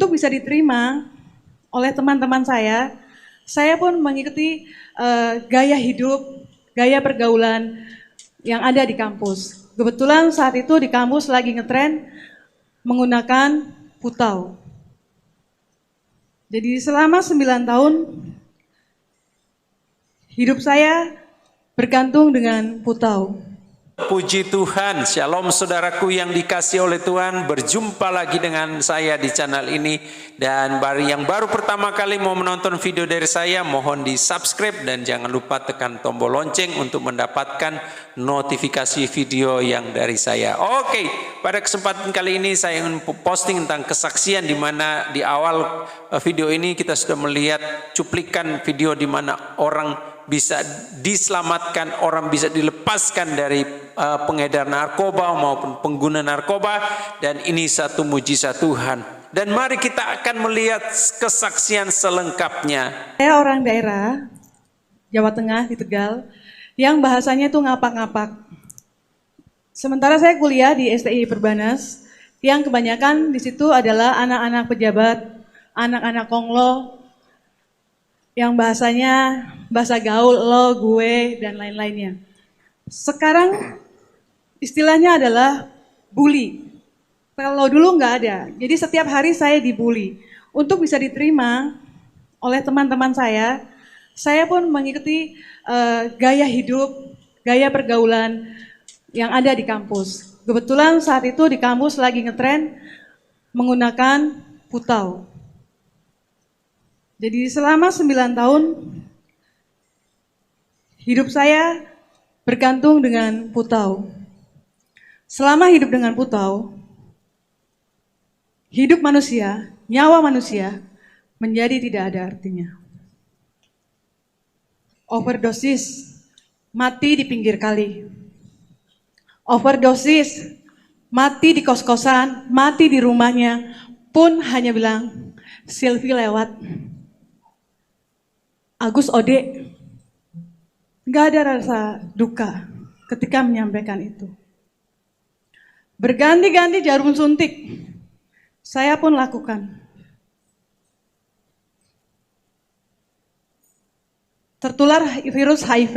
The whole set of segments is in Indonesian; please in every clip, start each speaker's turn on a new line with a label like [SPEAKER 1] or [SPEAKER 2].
[SPEAKER 1] Untuk bisa diterima oleh teman-teman saya pun mengikuti gaya hidup, gaya pergaulan yang ada di kampus. Kebetulan saat itu di kampus lagi ngetren menggunakan putau. Jadi selama 9 tahun hidup saya bergantung dengan putau.
[SPEAKER 2] Puji Tuhan, shalom saudaraku yang dikasih oleh Tuhan. Berjumpa lagi dengan saya di channel ini. Dan bagi yang baru pertama kali mau menonton video dari saya, mohon di subscribe dan jangan lupa tekan tombol lonceng untuk mendapatkan notifikasi video yang dari saya. Oke, pada kesempatan kali ini saya ingin posting tentang kesaksian, di mana di awal video ini kita sudah melihat cuplikan video di mana orang bisa diselamatkan, orang bisa dilepaskan dari pengedar narkoba maupun pengguna narkoba, dan ini satu mujizat Tuhan. Dan mari kita akan melihat kesaksian selengkapnya.
[SPEAKER 1] Saya orang daerah Jawa Tengah di Tegal yang bahasanya itu ngapak-ngapak. Sementara saya kuliah di STI Perbanas yang kebanyakan di situ adalah anak-anak pejabat, anak-anak konglo, yang bahasanya bahasa gaul, lo, gue, dan lain-lainnya. Sekarang istilahnya adalah bully. Kalau dulu nggak ada, jadi setiap hari saya dibully. Untuk bisa diterima oleh teman-teman saya pun mengikuti gaya hidup, gaya pergaulan yang ada di kampus. Kebetulan saat itu di kampus lagi ngetren menggunakan putau. Jadi selama 9 tahun hidup saya bergantung dengan putau. Selama hidup dengan putau, hidup manusia, nyawa manusia menjadi tidak ada artinya. Overdosis, mati di pinggir kali. Overdosis, mati di kos-kosan, mati di rumahnya, pun hanya bilang, Silvi lewat. Agus Ode, gak ada rasa duka ketika menyampaikan itu. Berganti-ganti jarum suntik, saya pun lakukan. Tertular virus HIV.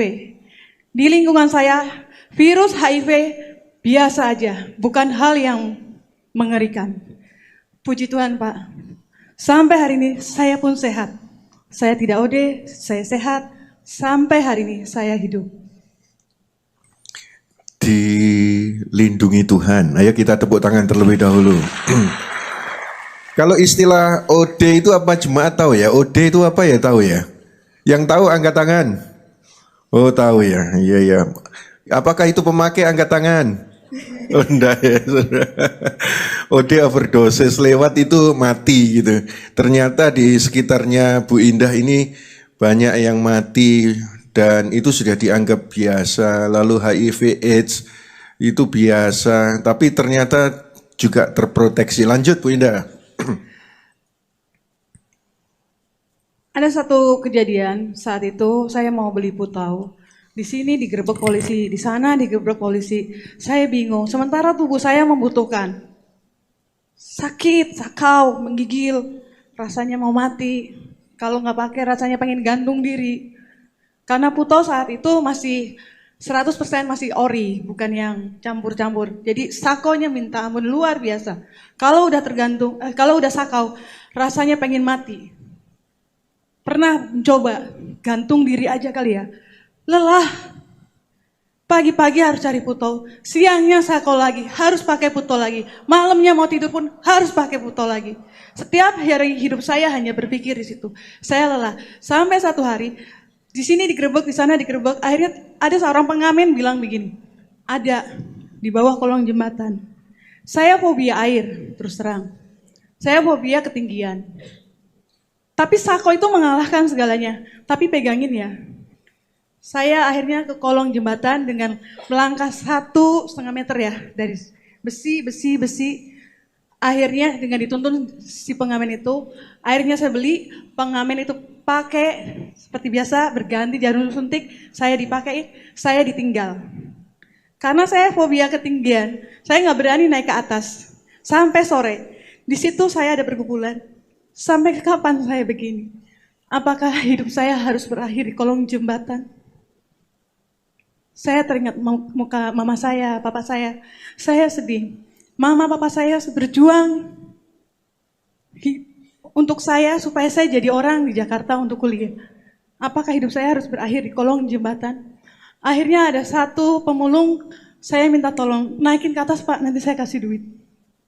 [SPEAKER 1] Di lingkungan saya, virus HIV biasa aja, bukan hal yang mengerikan. Puji Tuhan Pak, sampai hari ini saya pun sehat. Saya tidak OD, saya sehat, sampai hari ini saya hidup.
[SPEAKER 3] Dilindungi Tuhan. Ayo kita tepuk tangan terlebih dahulu. Kalau istilah OD itu apa, jemaat tahu ya? OD itu apa ya, tahu ya? Yang tahu angkat tangan. Oh tahu ya, iya. Apakah itu pemakai, angkat tangan? Oh enggak ya. OD overdosis, lewat itu mati gitu. Ternyata di sekitarnya Bu Indah ini banyak yang mati dan itu sudah dianggap biasa. Lalu HIV AIDS itu biasa, tapi ternyata juga terproteksi. Lanjut Bu Indah.
[SPEAKER 1] Ada satu kejadian saat itu saya mau beli putau. Di sini digerebek polisi, di sana digerebek polisi. Saya bingung, sementara tubuh saya membutuhkan. Sakit, sakau, menggigil, rasanya mau mati. Kalau nggak pakai rasanya pengen gantung diri. Karena putau saat itu masih 100% masih ori, bukan yang campur-campur. Jadi sakonya minta ampun luar biasa. Kalau udah kalau udah sakau, rasanya pengen mati. Pernah mencoba gantung diri aja kali ya. Lelah, pagi-pagi harus cari putau, siangnya sakau lagi, harus pakai putau lagi, malamnya mau tidur pun harus pakai putau lagi. Setiap hari hidup saya hanya berpikir di situ. Saya lelah, sampai satu hari, di sini digerebek, di sana digerebek, akhirnya ada seorang pengamen bilang begini, ada di bawah kolong jembatan. Saya fobia air, terus terang. Saya fobia ketinggian. Tapi sakau itu mengalahkan segalanya, tapi pegangin ya. Saya akhirnya ke kolong jembatan dengan melangkah 1,5 meter ya, dari besi. Akhirnya dengan dituntun si pengamen itu, akhirnya saya beli, pengamen itu pakai seperti biasa, berganti jarum suntik, saya dipakai, saya ditinggal. Karena saya fobia ketinggian, saya nggak berani naik ke atas. Sampai sore, di situ saya ada pergumulan, Sampai kapan saya begini? Apakah hidup saya harus berakhir di kolong jembatan? Saya teringat muka mama saya, papa saya. Saya sedih. Mama, papa saya berjuang untuk saya supaya saya jadi orang di Jakarta untuk kuliah. Apakah hidup saya harus berakhir di kolong jembatan? Akhirnya ada satu pemulung, saya minta tolong, naikin ke atas Pak, nanti saya kasih duit.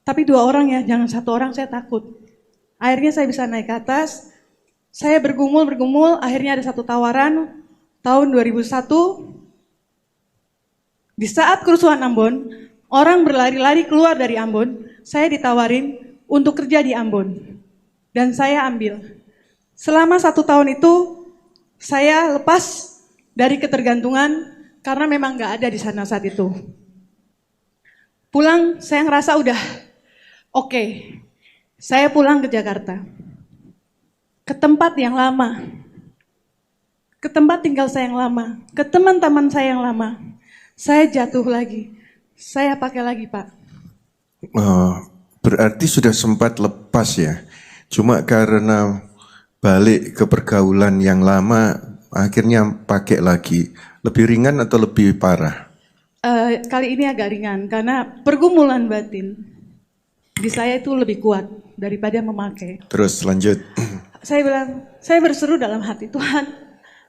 [SPEAKER 1] Tapi 2 orang ya, jangan 1 orang, saya takut. Akhirnya saya bisa naik ke atas, saya bergumul, akhirnya ada satu tawaran tahun 2001. Di saat kerusuhan Ambon, orang berlari-lari keluar dari Ambon, saya ditawarin untuk kerja di Ambon. Dan saya ambil. Selama 1 tahun itu, saya lepas dari ketergantungan karena memang gak ada di sana saat itu. Pulang, saya ngerasa udah oke. Saya pulang ke Jakarta. Ke tempat yang lama. Ke tempat tinggal saya yang lama. Ke teman-teman saya yang lama. Saya jatuh lagi. Saya pakai lagi, Pak.
[SPEAKER 3] Berarti sudah sempat lepas ya. Cuma karena balik ke pergaulan yang lama, akhirnya pakai lagi. Lebih ringan atau lebih parah?
[SPEAKER 1] Kali ini agak ringan, karena pergumulan batin di saya itu lebih kuat daripada memakai.
[SPEAKER 3] Terus lanjut.
[SPEAKER 1] Saya bilang, saya berseru dalam hati, Tuhan,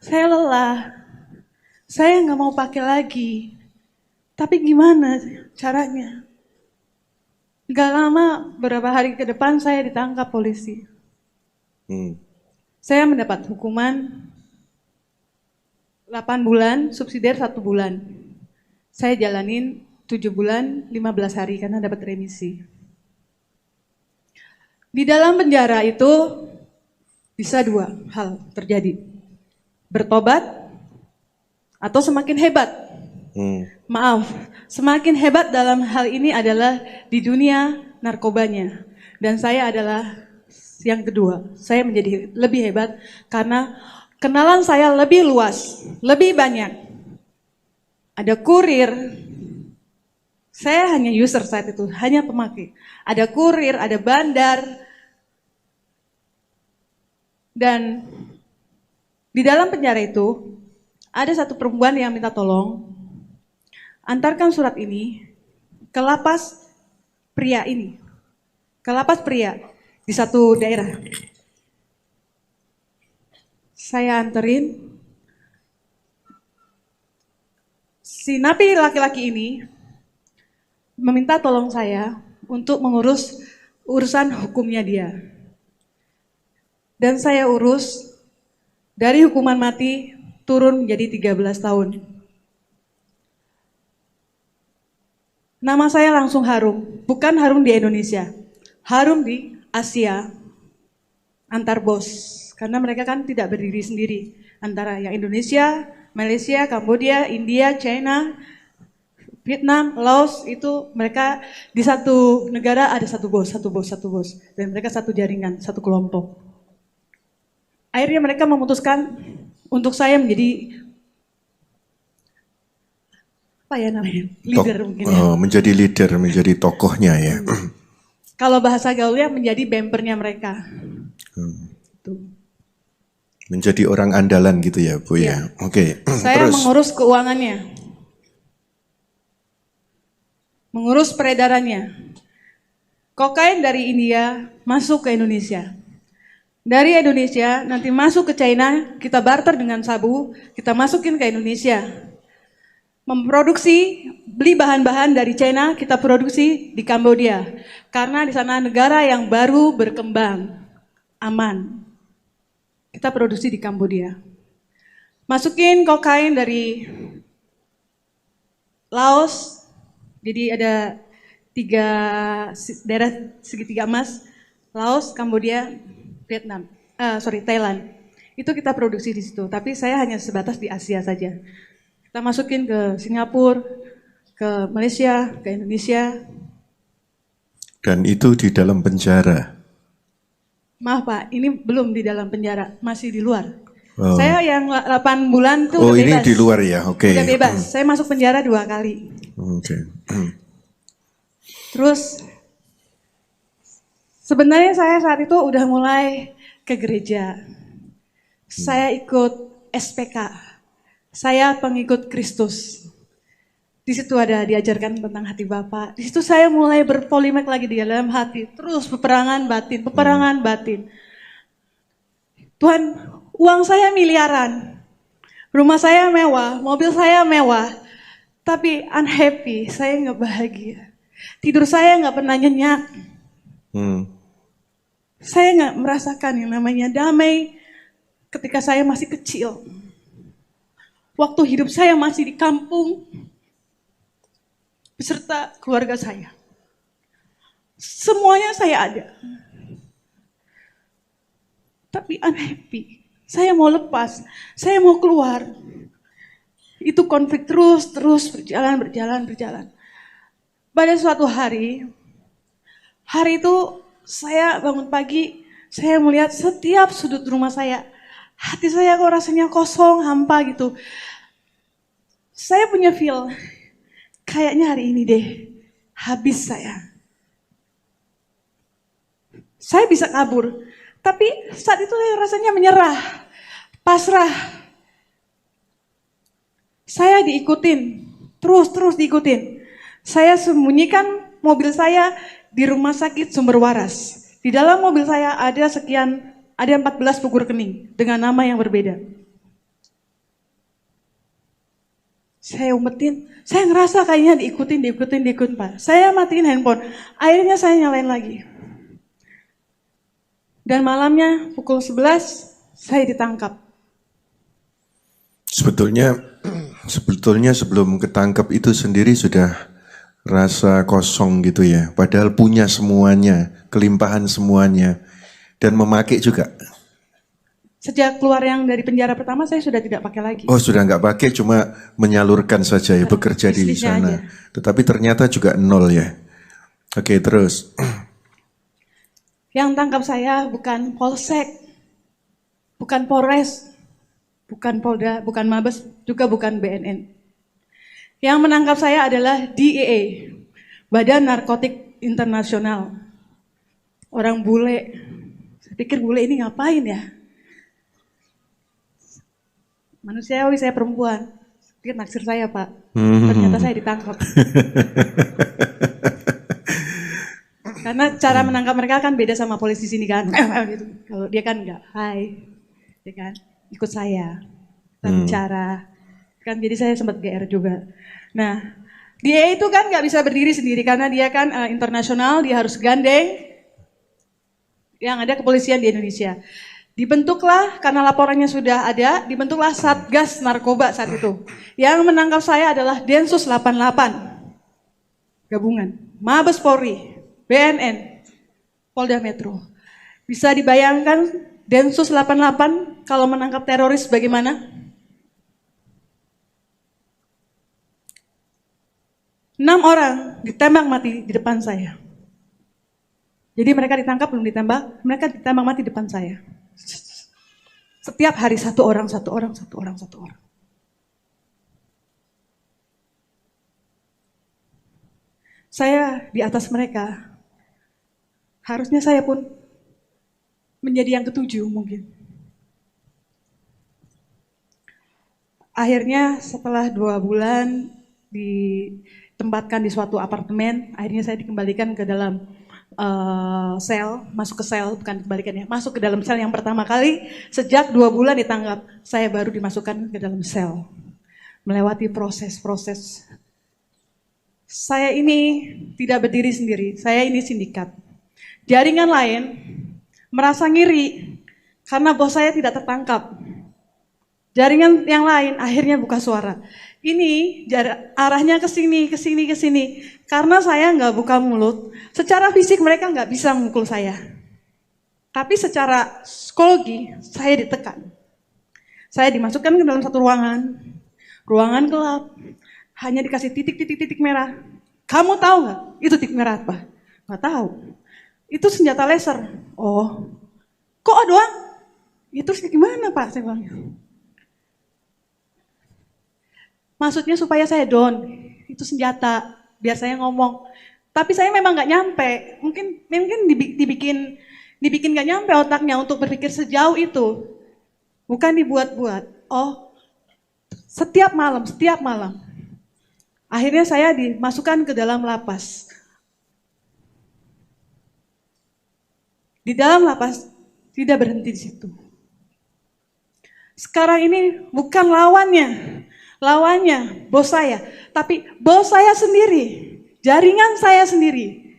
[SPEAKER 1] saya lelah. Saya nggak mau pakai lagi. Tapi gimana caranya? Gak lama, beberapa hari ke depan saya ditangkap polisi. Saya mendapat hukuman 8 bulan, subsidiar 1 bulan. Saya jalanin 7 bulan, 15 hari karena dapat remisi. Di dalam penjara itu bisa 2 hal terjadi. Bertobat atau semakin hebat. Maaf, semakin hebat dalam hal ini adalah di dunia narkobanya. Dan saya adalah yang kedua. Saya menjadi lebih hebat karena kenalan saya lebih luas, lebih banyak. Ada kurir. Saya hanya user saat itu, hanya pemakai. Ada kurir, ada bandar. Dan di dalam penjara itu ada satu perempuan yang minta tolong, antarkan surat ini ke lapas pria ini. Ke lapas pria di satu daerah. Saya anterin. Si napi laki-laki ini meminta tolong saya untuk mengurus urusan hukumnya dia. Dan saya urus dari hukuman mati turun menjadi 13 tahun. Nama saya langsung harum, bukan harum di Indonesia, harum di Asia antar bos. Karena mereka kan tidak berdiri sendiri, antara yang Indonesia, Malaysia, Kambodia, India, China, Vietnam, Laos, itu mereka di satu negara ada satu bos. Dan mereka satu jaringan, satu kelompok. Akhirnya mereka memutuskan untuk saya menjadi, apa ya namanya, leader mungkin ya.
[SPEAKER 3] Menjadi leader, menjadi tokohnya ya.
[SPEAKER 1] Kalau bahasa gaulnya menjadi bempernya mereka.
[SPEAKER 3] Menjadi orang andalan gitu ya Bu ya. Oke.
[SPEAKER 1] Saya
[SPEAKER 3] Terus
[SPEAKER 1] mengurus keuangannya. Mengurus peredarannya. Kokain dari India masuk ke Indonesia. Dari Indonesia nanti masuk ke China, kita barter dengan sabu, kita masukin ke Indonesia. Memproduksi, beli bahan-bahan dari China, kita produksi di Kambodia. Karena di sana negara yang baru berkembang, aman. Kita produksi di Kambodia. Masukin kokain dari Laos, jadi ada 3 daerah segitiga emas, Laos, Kambodia, Vietnam, Thailand. Itu kita produksi di situ, tapi saya hanya sebatas di Asia saja. Kita masukin ke Singapura, ke Malaysia, ke Indonesia.
[SPEAKER 3] dan itu di dalam penjara.
[SPEAKER 1] Maaf Pak, ini belum di dalam penjara, masih di luar. Saya yang 8 bulan tuh udah
[SPEAKER 3] ini
[SPEAKER 1] bebas.
[SPEAKER 3] di luar ya, oke.
[SPEAKER 1] Udah bebas, saya masuk penjara 2 kali.
[SPEAKER 3] Oke.
[SPEAKER 1] Terus Sebenarnya saya saat itu udah mulai ke gereja. Saya ikut SPK. Saya pengikut Kristus. Di situ ada diajarkan tentang hati Bapa. Di situ saya mulai berpolemik lagi di dalam hati. Terus peperangan batin. Tuhan, uang saya miliaran. Rumah saya mewah, mobil saya mewah. Tapi unhappy, saya nggak bahagia. Tidur saya nggak pernah nyenyak. Saya nggak merasakan yang namanya damai ketika saya masih kecil. Waktu hidup saya masih di kampung, beserta keluarga saya. Semuanya saya ada. Tapi unhappy. Saya mau lepas, saya mau keluar. Itu konflik terus berjalan. Pada suatu hari itu saya bangun pagi, saya melihat setiap sudut rumah saya. Hati saya kok rasanya kosong, hampa gitu. Saya punya feel, kayaknya hari ini deh, habis saya. Saya bisa kabur, tapi saat itu saya rasanya menyerah, pasrah. Saya diikutin, terus diikutin. Saya sembunyikan mobil saya di rumah sakit Sumber Waras. Di dalam mobil saya ada 14 buku rekening dengan nama yang berbeda. Saya umpetin, saya ngerasa kayaknya diikutin Pak. Saya matiin handphone, akhirnya saya nyalain lagi. Dan malamnya pukul 11 saya ditangkap.
[SPEAKER 3] Sebetulnya sebelum ketangkep itu sendiri sudah rasa kosong gitu ya. Padahal punya semuanya, kelimpahan semuanya. Dan memakai juga.
[SPEAKER 1] Sejak keluar yang dari penjara pertama saya sudah tidak pakai lagi.
[SPEAKER 3] Oh sudah nggak pakai, cuma menyalurkan saja ya, bekerja di sana. Aja. Tetapi ternyata juga nol ya. Oke, terus.
[SPEAKER 1] Yang tangkap saya bukan Polsek, bukan Polres, bukan Polda, bukan Mabes, juga bukan BNN. Yang menangkap saya adalah DEA, Badan Narkotik Internasional. Orang bule. Saya pikir bule ini ngapain ya? Manusiawi, saya perempuan. Pikir naksir saya, Pak. Ternyata saya ditangkap. Karena cara menangkap mereka kan beda sama polisi sini kan. Gitu. Kalau dia kan enggak, hai. Dia kan ikut saya. Kita bicara. Kan jadi saya sempat GR juga. Nah, dia itu kan nggak bisa berdiri sendiri karena dia kan internasional, dia harus gandeng yang ada kepolisian di Indonesia. Dibentuklah, karena laporannya sudah ada, dibentuklah Satgas Narkoba saat itu. Yang menangkap saya adalah Densus 88, gabungan, Mabes Polri, BNN, Polda Metro. Bisa dibayangkan Densus 88 kalau menangkap teroris bagaimana? 6 orang ditembak mati di depan saya. Jadi mereka ditangkap belum ditembak, mereka ditembak mati di depan saya. Setiap hari satu orang. Saya di atas mereka. Harusnya saya pun menjadi yang ketujuh mungkin. Akhirnya setelah 2 bulan ditempatkan di suatu apartemen, akhirnya saya dikembalikan ke dalam sel, masuk ke sel, bukan dikembalikan ya, masuk ke dalam sel yang pertama kali sejak 2 bulan ditangkap, saya baru dimasukkan ke dalam sel, melewati proses-proses. Saya ini tidak berdiri sendiri, saya ini sindikat. Jaringan lain merasa ngiri karena bos saya tidak tertangkap. Jaringan yang lain akhirnya buka suara. Ini arahnya ke sini. Karena saya nggak buka mulut, secara fisik mereka nggak bisa memukul saya. Tapi secara psikologi saya ditekan. Saya dimasukkan ke dalam satu ruangan gelap, hanya dikasih titik merah. Kamu tahu nggak itu titik merah apa? Nggak tahu. Itu senjata laser. Oh, kok doang? Itu gimana Pak? Saya bilang. Maksudnya supaya saya down, itu senjata, biar saya ngomong. Tapi saya memang nggak nyampe. Mungkin dibikin nggak nyampe otaknya untuk berpikir sejauh itu. Bukan dibuat-buat. Oh, setiap malam. Akhirnya saya dimasukkan ke dalam lapas. Di dalam lapas tidak berhenti di situ. Sekarang ini bukan lawannya bos saya, tapi bos saya sendiri, jaringan saya sendiri,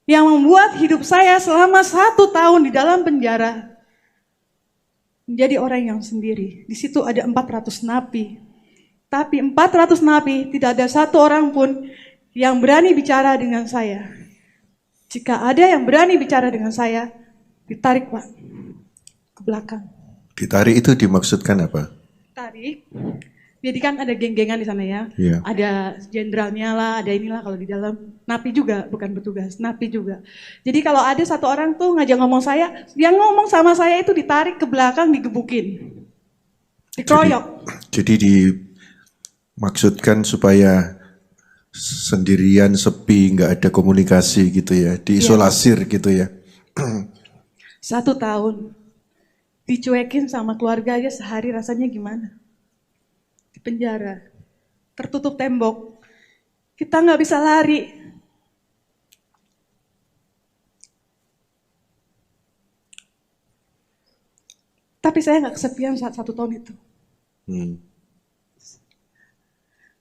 [SPEAKER 1] yang membuat hidup saya selama 1 tahun di dalam penjara menjadi orang yang sendiri. Di situ ada 400 napi, tapi 400 napi tidak ada satu orang pun yang berani bicara dengan saya. Jika ada yang berani bicara dengan saya, ditarik Pak ke belakang.
[SPEAKER 3] Ditarik itu dimaksudkan apa?
[SPEAKER 1] Tarik. Jadi kan ada geng-gengan di sana ya.
[SPEAKER 3] Iya.
[SPEAKER 1] Ada jenderalnya lah, ada inilah kalau di dalam. Napi juga, bukan petugas, napi juga. Jadi kalau ada satu orang tuh ngajak ngomong saya, dia ngomong sama saya itu ditarik ke belakang, digebukin. Dikeroyok.
[SPEAKER 3] Jadi dimaksudkan supaya sendirian, sepi, nggak ada komunikasi gitu ya, diisolasir gitu ya.
[SPEAKER 1] 1 tahun. Dicuekin sama keluarga aja sehari rasanya gimana? Di penjara. Tertutup tembok. Kita nggak bisa lari. Tapi saya nggak kesepian saat 1 tahun itu.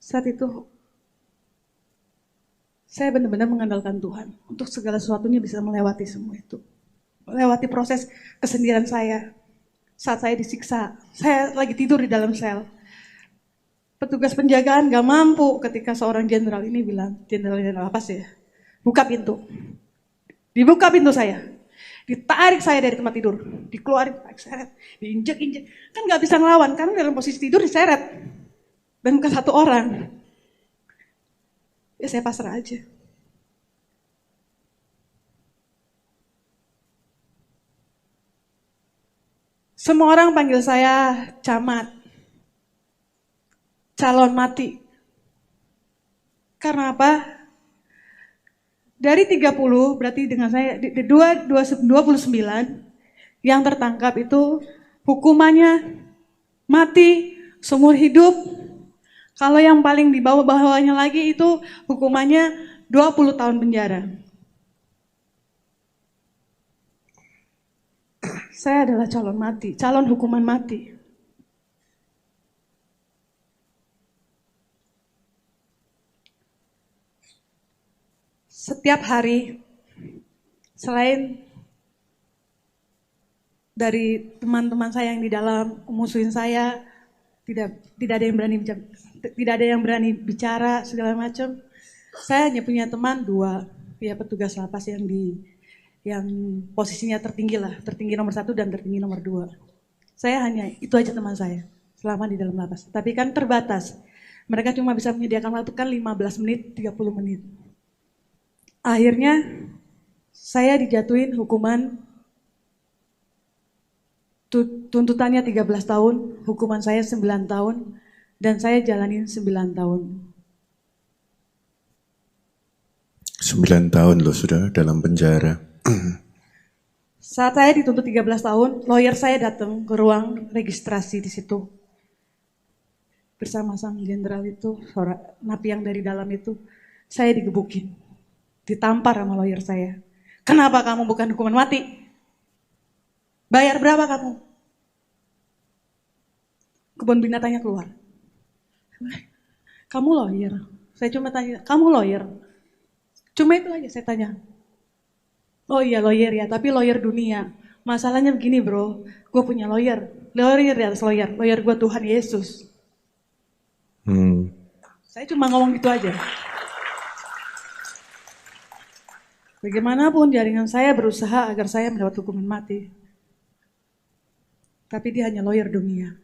[SPEAKER 1] Saat itu, saya benar-benar mengandalkan Tuhan. Untuk segala sesuatunya bisa melewati semua itu. Melewati proses kesendirian saya. Saat saya disiksa, saya lagi tidur di dalam sel. Petugas penjagaan gak mampu ketika seorang jenderal ini bilang, jenderal lapas ya, buka pintu. Dibuka pintu saya. Ditarik saya dari tempat tidur. Dikeluarin, seret, diinjek-injek. Kan gak bisa ngelawan, karena dalam posisi tidur diseret. Dan bukan 1 orang. Ya saya pasrah aja. Semua orang panggil saya camat, calon mati. Karena apa? Dari 30, berarti dengan saya 29 yang tertangkap itu hukumannya mati seumur hidup. Kalau yang paling di bawah-bawahnya lagi itu hukumannya 20 tahun penjara. Saya adalah calon mati, calon hukuman mati. Setiap hari, selain dari teman-teman saya yang di dalam musuhin saya, tidak ada yang berani bicara segala macam. Saya hanya punya teman 2, ya petugas lapas yang posisinya tertinggi nomor 1 dan tertinggi nomor 2. Saya hanya itu aja teman saya selama di dalam lapas. Tapi kan terbatas. Mereka cuma bisa menyediakan waktu kan 15 menit, 30 menit. Akhirnya saya dijatuhin hukuman tuntutannya 13 tahun, hukuman saya 9 tahun, dan saya jalanin 9 tahun.
[SPEAKER 3] 9 tahun loh sudah dalam penjara.
[SPEAKER 1] Saat saya dituntut 13 tahun, lawyer saya datang ke ruang registrasi di situ. Bersama sang jenderal itu, napi yang dari dalam itu, saya digebukin. Ditampar sama lawyer saya. Kenapa kamu bukan hukuman mati? Bayar berapa kamu? Kebun binatangnya keluar. Kamu lawyer? Saya cuma tanya, kamu lawyer? Cuma itu aja saya tanya. Oh iya lawyer ya, tapi lawyer dunia. Masalahnya begini bro, gue punya lawyer di atas lawyer gue Tuhan Yesus. Saya cuma ngomong gitu aja. Bagaimanapun jaringan saya berusaha agar saya mendapat hukuman mati. Tapi dia hanya lawyer dunia.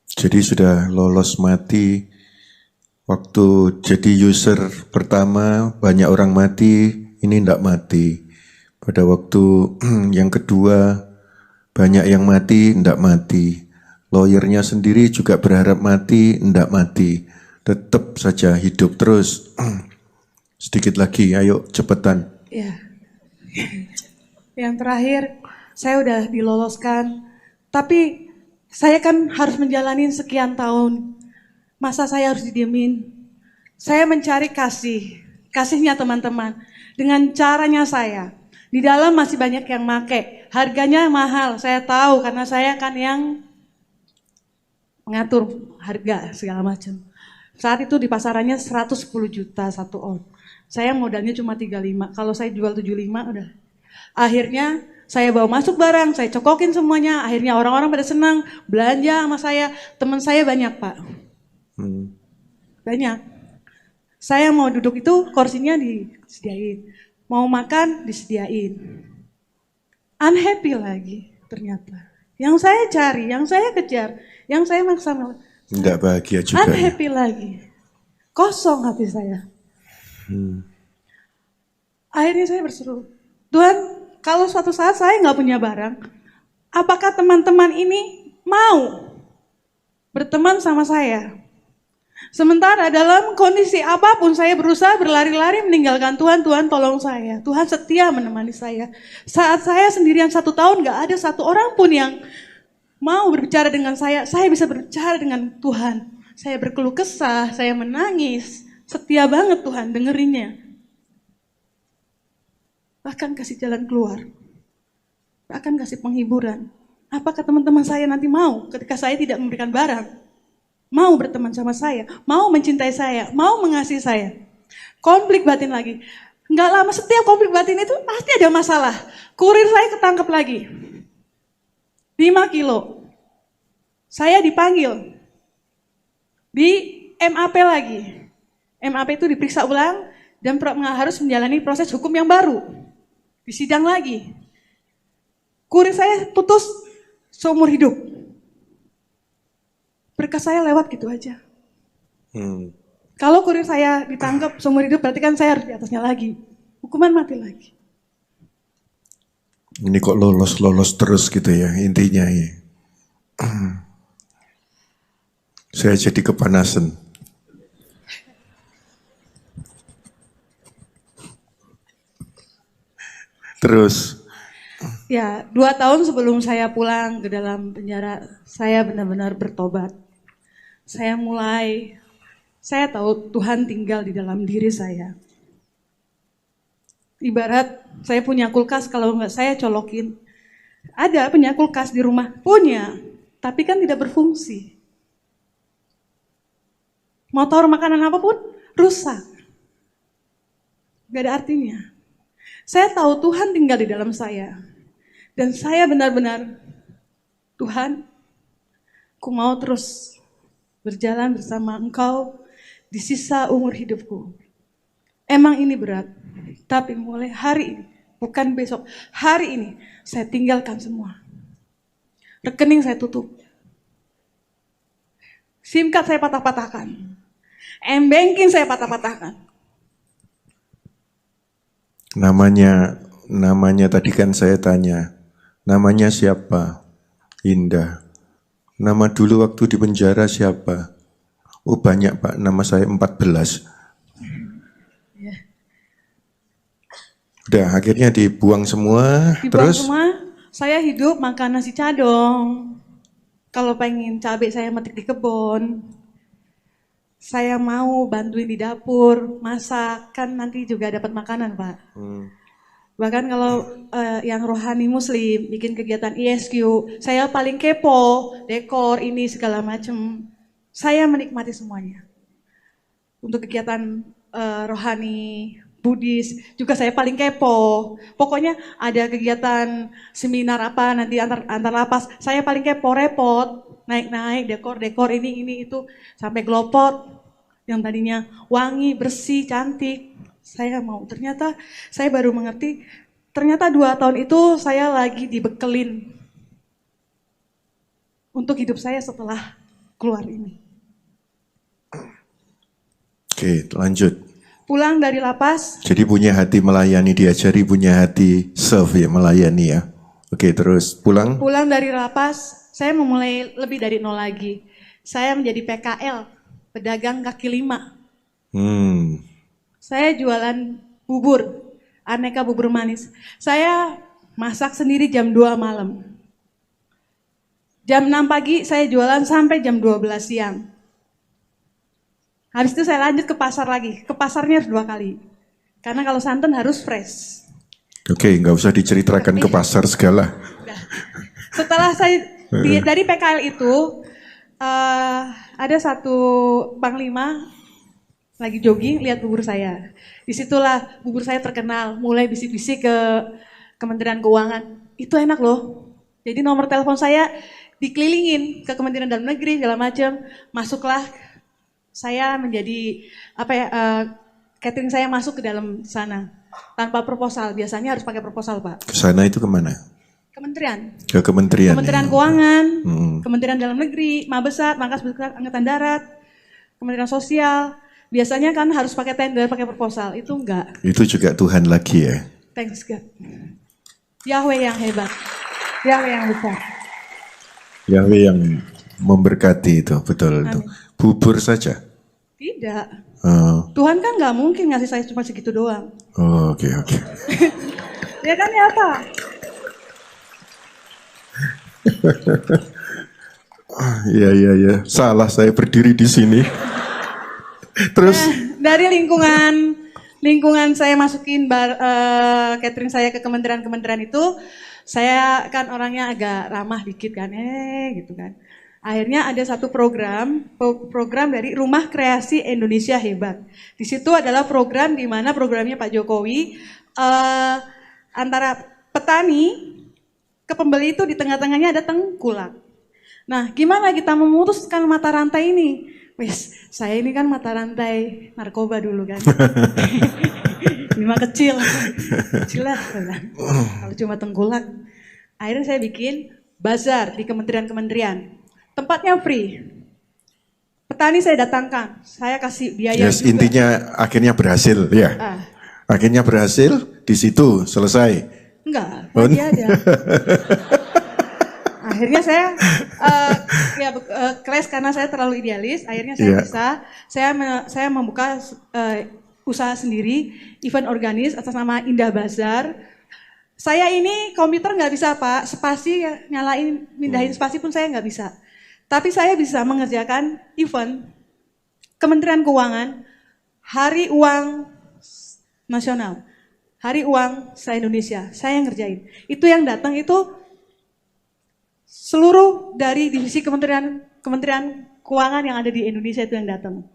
[SPEAKER 3] Jadi sudah lolos mati. Waktu jadi user pertama banyak orang mati, ini enggak mati. Pada waktu yang kedua banyak yang mati, enggak mati. Lawyernya sendiri juga berharap mati, enggak mati. Tetap saja hidup terus. Sedikit lagi, ayo cepetan.
[SPEAKER 1] Ya. Yang terakhir, saya udah diloloskan. Tapi saya kan harus menjalani sekian tahun. Masa saya harus didiemin? Saya mencari kasihnya teman-teman. Dengan caranya saya. Di dalam masih banyak yang make. Harganya mahal, saya tahu karena saya kan yang mengatur harga segala macam. Saat itu di pasarannya 110 juta satu on. Saya modalnya cuma 35. Kalau saya jual 75 udah. Akhirnya saya bawa masuk barang, saya cokokin semuanya. Akhirnya orang-orang pada senang belanja sama saya. Teman saya banyak, Pak. Banyak. Saya mau duduk itu kursinya disediain. Mau makan disediain. Unhappy lagi ternyata. Yang saya cari, yang saya kejar, yang saya maksa.
[SPEAKER 3] Enggak bahagia juga.
[SPEAKER 1] Unhappy lagi. Kosong hati saya. Akhirnya saya berseru, Tuhan, kalau suatu saat saya nggak punya barang, apakah teman-teman ini mau berteman sama saya? Sementara dalam kondisi apapun saya berusaha berlari-lari meninggalkan Tuhan. Tuhan tolong saya. Tuhan setia menemani saya. Saat saya sendirian 1 tahun nggak ada satu orang pun yang mau berbicara dengan saya bisa berbicara dengan Tuhan. Saya berkeluh kesah, saya menangis. Setia banget Tuhan dengerinnya. Bahkan kasih jalan keluar. Bahkan kasih penghiburan. Apakah teman-teman saya nanti mau ketika saya tidak memberikan barang? Mau berteman sama saya, mau mencintai saya, mau mengasihi saya. Konflik batin lagi. Enggak lama setiap konflik batin itu pasti ada masalah. Kurir saya ketangkep lagi. 5 kilo. Saya dipanggil. Di MAP lagi. MAP itu diperiksa ulang dan harus menjalani proses hukum yang baru. Disidang lagi. Kurir saya putus seumur hidup. Berkas saya lewat gitu aja. Kalau kurir saya ditangkap seumur hidup berarti kan saya harus di atasnya lagi. Hukuman mati lagi.
[SPEAKER 3] Ini kok lolos terus gitu ya intinya ya. Saya jadi kepanasan. Terus.
[SPEAKER 1] Ya, 2 tahun sebelum saya pulang ke dalam penjara, saya benar-benar bertobat. Saya tahu Tuhan tinggal di dalam diri saya. Ibarat saya punya kulkas, kalau nggak saya colokin. Ada punya kulkas di rumah, punya, tapi kan tidak berfungsi. Motor makanan apapun rusak. Gak ada artinya. Saya tahu Tuhan tinggal di dalam saya. Dan saya benar-benar, Tuhan, aku mau terus berjalan bersama Engkau di sisa umur hidupku. Emang ini berat, tapi mulai hari ini, bukan besok, hari ini saya tinggalkan semua. Rekening saya tutup. SIM card saya patah-patahkan. M-banking saya patah-patahkan.
[SPEAKER 3] Namanya tadi kan saya tanya, namanya siapa? Indah. Nama dulu waktu di penjara siapa? Oh banyak Pak, nama saya 14. Udah akhirnya dibuang semua. Terus?
[SPEAKER 1] Semua, saya hidup makan nasi cadong. Kalau pengen cabai saya metik di kebun. Saya mau bantuin di dapur, masak, kan nanti juga dapat makanan Pak. Bahkan kalau yang rohani muslim bikin kegiatan ISQ, saya paling kepo, dekor ini segala macam. Saya menikmati semuanya. Untuk kegiatan rohani, Buddhis, juga saya paling kepo. Pokoknya ada kegiatan seminar apa nanti antar lapas, saya paling kepo, repot. Naik-naik, dekor ini itu, sampai glopot. Yang tadinya wangi, bersih, cantik. Saya mau, ternyata saya baru mengerti, ternyata 2 tahun itu saya lagi dibekelin untuk hidup saya setelah keluar ini.
[SPEAKER 3] Oke, lanjut.
[SPEAKER 1] Pulang dari lapas.
[SPEAKER 3] Jadi punya hati melayani, diajari punya hati serve ya, melayani ya. Oke, terus pulang.
[SPEAKER 1] Pulang dari lapas, saya memulai lebih dari nol lagi. Saya menjadi PKL, pedagang kaki 5. Saya jualan bubur, aneka bubur manis. Saya masak sendiri jam 2 malam. Jam 6 pagi saya jualan sampai jam 12 siang. Habis itu saya lanjut ke pasar lagi. Ke pasarnya harus 2 kali. Karena kalau santan harus fresh.
[SPEAKER 3] Oke, nggak usah diceritakan ke pasar segala.
[SPEAKER 1] Udah. Setelah saya dari PKL itu, ada satu panglima lagi jogging, lihat bubur saya. Disitulah bubur saya terkenal, mulai bisik-bisik ke Kementerian Keuangan. Itu enak loh. Jadi nomor telepon saya dikelilingin ke Kementerian Dalam Negeri segala macam. Masuklah saya menjadi catering saya masuk ke dalam sana tanpa proposal. Biasanya harus pakai proposal, Pak.
[SPEAKER 3] Ke sana itu kemana?
[SPEAKER 1] Kementerian.
[SPEAKER 3] Ke kementerian.
[SPEAKER 1] Kementerian Keuangan, Kementerian Dalam Negeri, Mabesat, Markas Besar Angkatan Darat, Kementerian Sosial. Biasanya kan harus pakai tender, pakai proposal. Itu enggak.
[SPEAKER 3] Itu juga Tuhan lagi ya.
[SPEAKER 1] Thanks God. Yahweh yang hebat. Yahweh yang besar.
[SPEAKER 3] Yahweh yang memberkati itu, betul itu. Bubur saja.
[SPEAKER 1] Tidak.
[SPEAKER 3] Oh,
[SPEAKER 1] Tuhan kan nggak mungkin ngasih saya cuma segitu doang.
[SPEAKER 3] oke.
[SPEAKER 1] Ya kan ya Pak?
[SPEAKER 3] Iya. Salah saya berdiri di sini. Terus
[SPEAKER 1] Dari lingkungan saya masukin catering saya ke kementerian itu, saya kan orangnya agak ramah dikit kan, gitu kan. Akhirnya ada satu program dari Rumah Kreasi Indonesia Hebat. Di situ adalah program di mana programnya Pak Jokowi antara petani ke pembeli itu di tengah-tengahnya ada tengkulak. Nah, gimana kita memutuskan mata rantai ini? Wes, saya ini kan mata rantai narkoba dulu kan. Ini mah kecil lah. Kalau cuma tengkulak. Akhirnya saya bikin bazar di kementerian-kementerian. Tempatnya free. Petani saya datangkan, saya kasih biaya
[SPEAKER 3] yes,
[SPEAKER 1] juga.
[SPEAKER 3] intinya akhirnya berhasil ya. Akhirnya berhasil, di situ selesai.
[SPEAKER 1] Enggak, lagi ada. Akhirnya saya clash karena saya terlalu idealis. Akhirnya saya bisa, saya membuka usaha sendiri, event organis atas nama Indah Bazar. Saya ini komputer nggak bisa Pak, spasi nyalain, mindahin spasi pun saya nggak bisa. Tapi saya bisa mengerjakan event Kementerian Keuangan, Hari Uang Nasional, Hari Uang se-Indonesia, saya yang ngerjain. Itu yang datang itu seluruh dari divisi Kementerian Keuangan yang ada di Indonesia itu yang datang.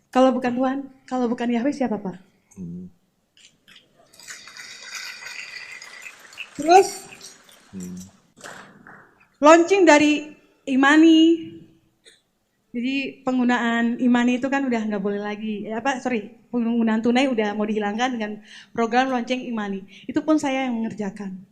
[SPEAKER 1] Kalau bukan Tuhan, kalau bukan Yahweh siapa Pak? Terus launching dari Imani. Jadi penggunaan Imani itu kan udah nggak boleh lagi. Penggunaan tunai udah mau dihilangkan dengan program launching Imani. Itu pun saya yang mengerjakan.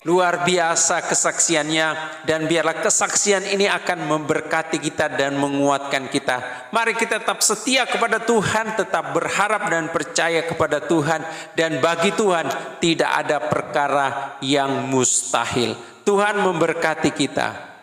[SPEAKER 2] Luar biasa kesaksiannya, dan biarlah kesaksian ini akan memberkati kita dan menguatkan kita. Mari kita tetap setia kepada Tuhan, tetap berharap dan percaya kepada Tuhan, dan bagi Tuhan tidak ada perkara yang mustahil. Tuhan memberkati kita.